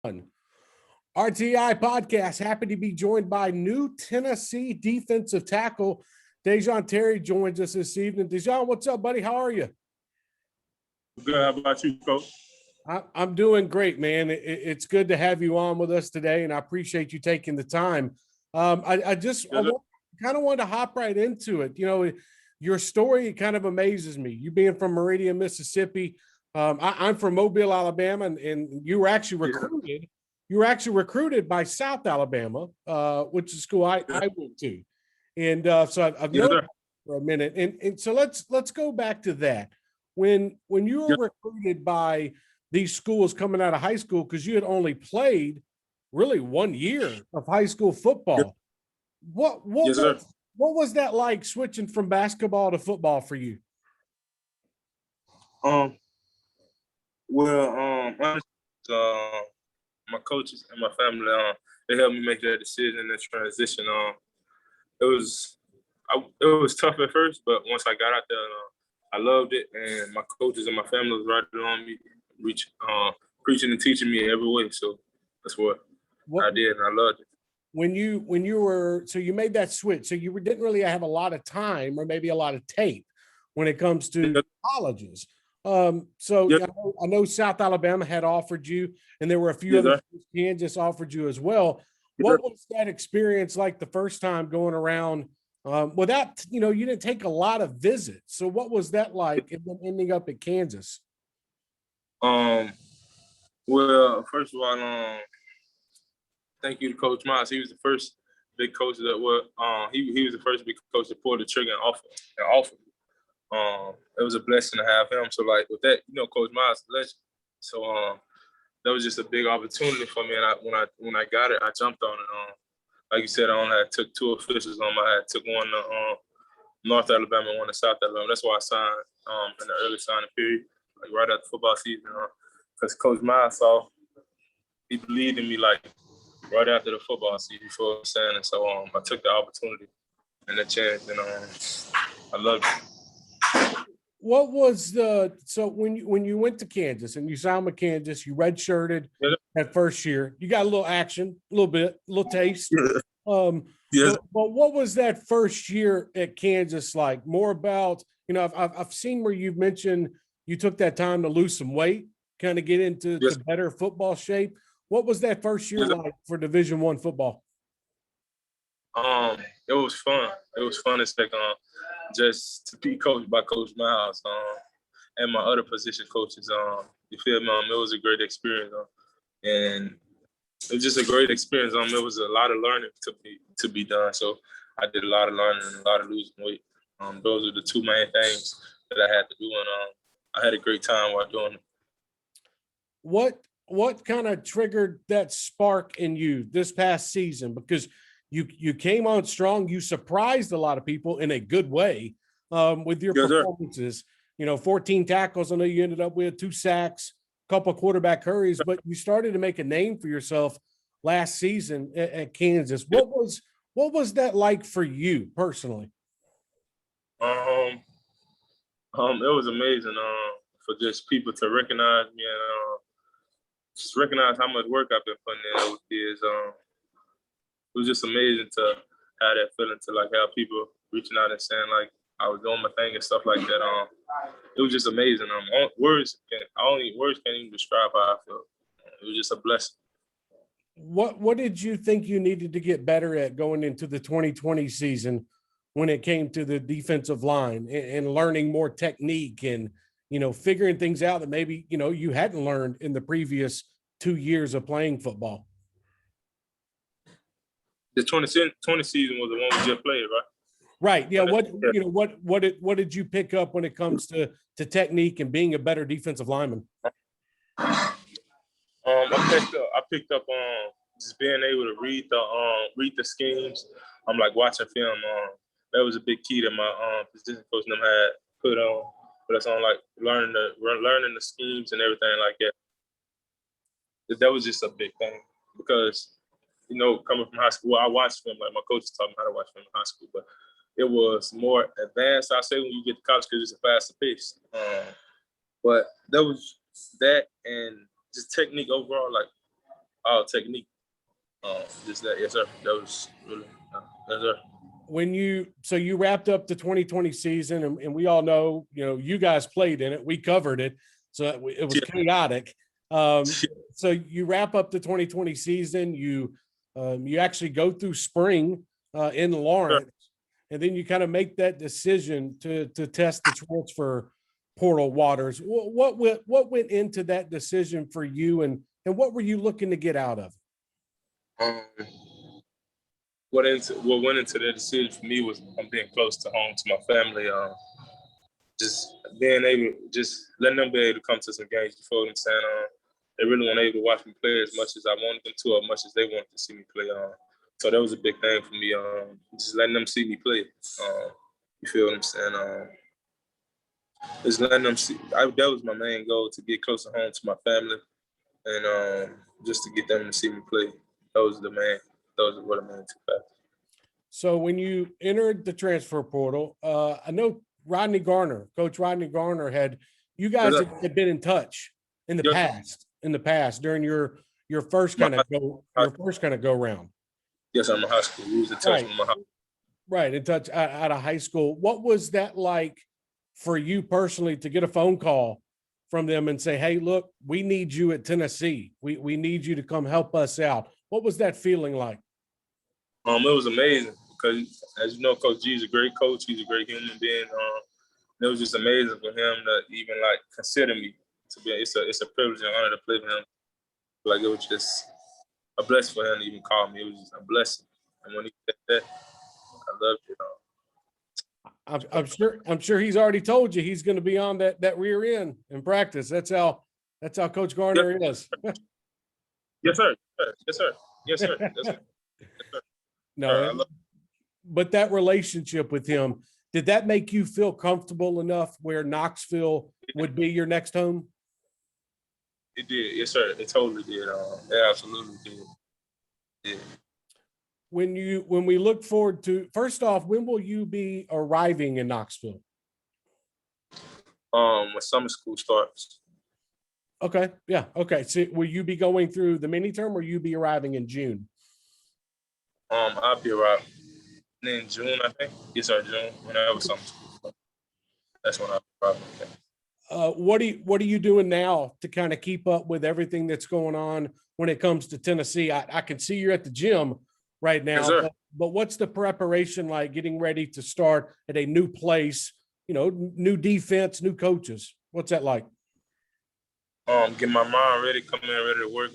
RTI Podcast, happy to be joined by new Tennessee defensive tackle Dejon Terry joins us this evening. Dejon, what's up, buddy? How are you? Good. How about you, Coach? I'm doing great, man. It's good to have you on with us today, and I appreciate you taking the time. I kind of wanted to hop right into it. You know, your story kind of amazes me. You being from Meridian, Mississippi. I'm from Mobile, Alabama, and you were actually recruited. You were actually recruited by South Alabama, which is school I went to. And so I've known that for a minute. And so let's go back to that. When you were recruited by these schools coming out of high school, because you had only played really 1 year of high school football, what was that like switching from basketball to football for you? My coaches and my family, they helped me make that decision and that transition. It was tough at first, but once I got out there, I loved it, and my coaches and my family was right on me, preaching and teaching me every way. So that's what I did, and I loved it. When you made that switch, so you didn't really have a lot of time or maybe a lot of tape when it comes to colleges. I know South Alabama had offered you, and there were a few other schools. Kansas offered you as well. What was that experience like the first time going around without, you didn't take a lot of visits. So what was that like and then ending up at Kansas? Well, first of all, thank you to Coach Miles. He was the first big coach that he was the first big coach to pull the trigger and offer. It was a blessing to have him. So like with that, Coach Miles, legend. So that was just a big opportunity for me. And when I got it, I jumped on it. Like you said, I took two officials on. I took one to North Alabama and one to South Alabama. That's why I signed in the early signing period, like right after football season. Because Coach Miles he believed in me like right after the football season, you know what I'm saying? And so I took the opportunity and the chance, and I loved it. What was so when you went to Kansas and you signed with Kansas, you redshirted that first year, you got a little action, a little taste. But what was that first year at Kansas like? More about, I've seen where you've mentioned you took that time to lose some weight, kind of get into the better football shape. What was that first year like for Division I football? It was fun. It was fun as heck. Just to be coached by Coach Miles and my other position coaches. You feel me? It was a great experience, and it was just a great experience. It was a lot of learning to be done. So I did a lot of learning and a lot of losing weight. Those are the two main things that I had to do, and I had a great time while doing it. What kind of triggered that spark in you this past season? Because you came on strong. You surprised a lot of people in a good way with your performances. 14 tackles. I know you ended up with 2 sacks, a couple of quarterback hurries, but you started to make a name for yourself last season at Kansas. What was that like for you personally? It was amazing for just people to recognize me and just recognize how much work I've been putting in over the years. It was just amazing to have that feeling, to like have people reaching out and saying like I was doing my thing and stuff like that. It was just amazing. Words can't even describe how I felt. It was just a blessing. What did you think you needed to get better at going into the 2020 season when it came to the defensive line and learning more technique and figuring things out that maybe you hadn't learned in the previous 2 years of playing football? The 2020 season was the one we just played, right? Right. Yeah. What did you pick up when it comes to technique and being a better defensive lineman? I picked up just being able to read the schemes. I'm like watching film. That was a big key that my position coach and them had put us on, like learning the schemes and everything like that. That was just a big thing because coming from high school, I watched film, like my coaches taught me how to watch film in high school, but it was more advanced, I say, when you get to college because it's a faster pace. But that was that and just technique overall, like all technique. Just that, yes, sir. That was really, yes, sir. So you wrapped up the 2020 season, and we all know, you guys played in it. We covered it. So it was chaotic. So you wrap up the 2020 season, you actually go through spring in Lawrence, and then you kind of make that decision to test the transfer portal waters. What went into that decision for you, and what were you looking to get out of it? What went into the decision for me was being close to home, to my family. Just being able, just letting them be able to come to some games before them saying, they really weren't able to watch me play as much as I wanted them to, or much as they wanted to see me play. So that was a big thing for me. Just letting them see me play. You feel what I'm saying? Just letting them see. That was my main goal, to get closer home to my family, and just to get them to see me play. Those were the main two factors. So when you entered the transfer portal, I know Coach Rodney Garner you guys had been in touch in the past during your first kind of go round. Yes, I'm in high school. We was in touch with my high school. Right, in touch out of high school. What was that like for you personally to get a phone call from them and say, "Hey, look, we need you at Tennessee. We need you to come help us out"? What was that feeling like? It was amazing because, as you know, Coach G is a great coach. He's a great human being. It was just amazing for him to even consider me to be. It's a privilege and honor to play for him. Like, it was just a blessing for him to even call me. It was just a blessing. And when he said that, I loved it. I'm sure he's already told you he's going to be on that rear end in practice. That's how Coach Garner is. Yes, sir. Yes, sir. Yes, sir. Yes, sir. No, but that relationship with him, did that make you feel comfortable enough where Knoxville would be your next home? It did. Yes, sir. It totally did. It absolutely did. Yeah. When we look forward to, first off, when will you be arriving in Knoxville? When summer school starts. Okay. Yeah. Okay. So will you be going through the mini term, or you be arriving in June? I'll be arriving in June, I think. Yes, sir, June. Whenever summer school starts. That's when I'll be arriving. What are you doing now to kind of keep up with everything that's going on when it comes to Tennessee? I can see you're at the gym right now, yes, but what's the preparation like, getting ready to start at a new place, new defense, new coaches? What's that like? Get my mind ready, come in ready to work.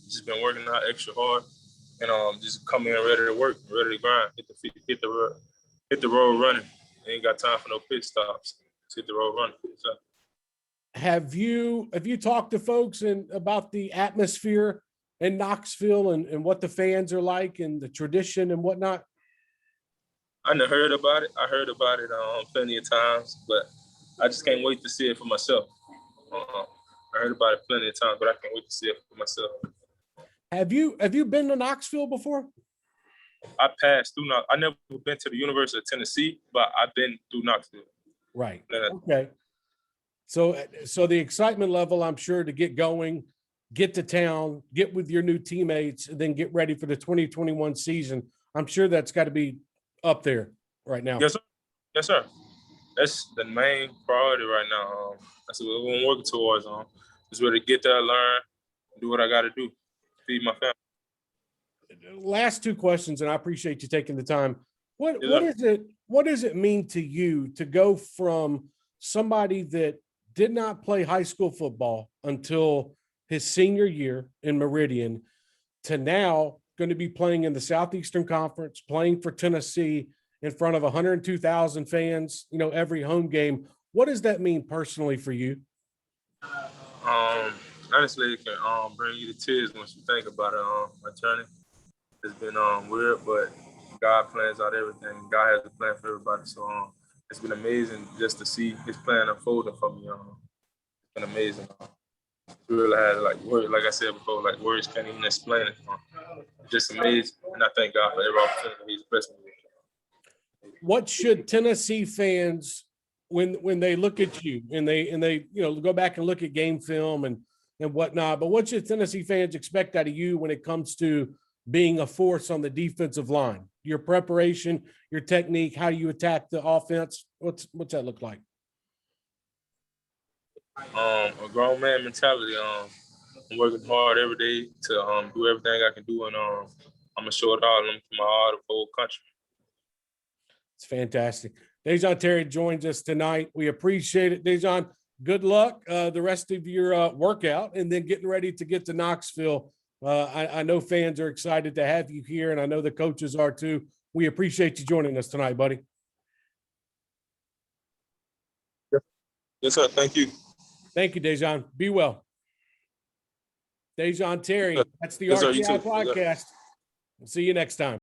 Just been working out extra hard, and just come in ready to work, ready to grind, hit the road running. Ain't got time for no pit stops. Just hit the road running. So. Have you talked to folks about the atmosphere in Knoxville and what the fans are like and the tradition and whatnot? I never heard about it. I heard about it plenty of times, but I just can't wait to see it for myself. I heard about it plenty of times, but I can't wait to see it for myself. Have you been to Knoxville before? I passed through. I never been to the University of Tennessee, but I've been through Knoxville. Right. Okay. So the excitement level, I'm sure, to get going, get to town, get with your new teammates, and then get ready for the 2021 season. I'm sure that's got to be up there right now. Yes, sir. Yes, sir. That's the main priority right now. That's what we're working towards. Just ready to get there, learn, do what I got to do, feed my family. Last two questions, and I appreciate you taking the time. What does it mean to you to go from somebody that did not play high school football until his senior year in Meridian to now going to be playing in the Southeastern Conference, playing for Tennessee in front of 102,000 fans, every home game? What does that mean personally for you? Honestly, it can bring you to tears once you think about it. My journey has been weird, but God plans out everything. God has a plan for everybody. So it's been amazing just to see His plan unfolding for me. It's been amazing. It really has, like I said before, words can't even explain it. Just amazing, and I thank God for every opportunity He's blessed me with. What should Tennessee fans, when they look at you and they go back and look at game film and and whatnot. But what should Tennessee fans expect out of you when it comes to being a force on the defensive line? Your preparation, your technique, how you attack the offense. What's that look like? A grown man mentality. I'm working hard every day to do everything I can do, and I'm gonna show it all to my heart of the whole country. It's fantastic. Dejon Terry joins us tonight. We appreciate it. Dejon, good luck the rest of your workout and then getting ready to get to Knoxville. I know fans are excited to have you here, and I know the coaches are too. We appreciate you joining us tonight, buddy. Yes, sir. Thank you. Thank you, Dejon. Be well. Dejon Terry, that's the Yes, sir. You RTI too. Podcast. We'll see you next time.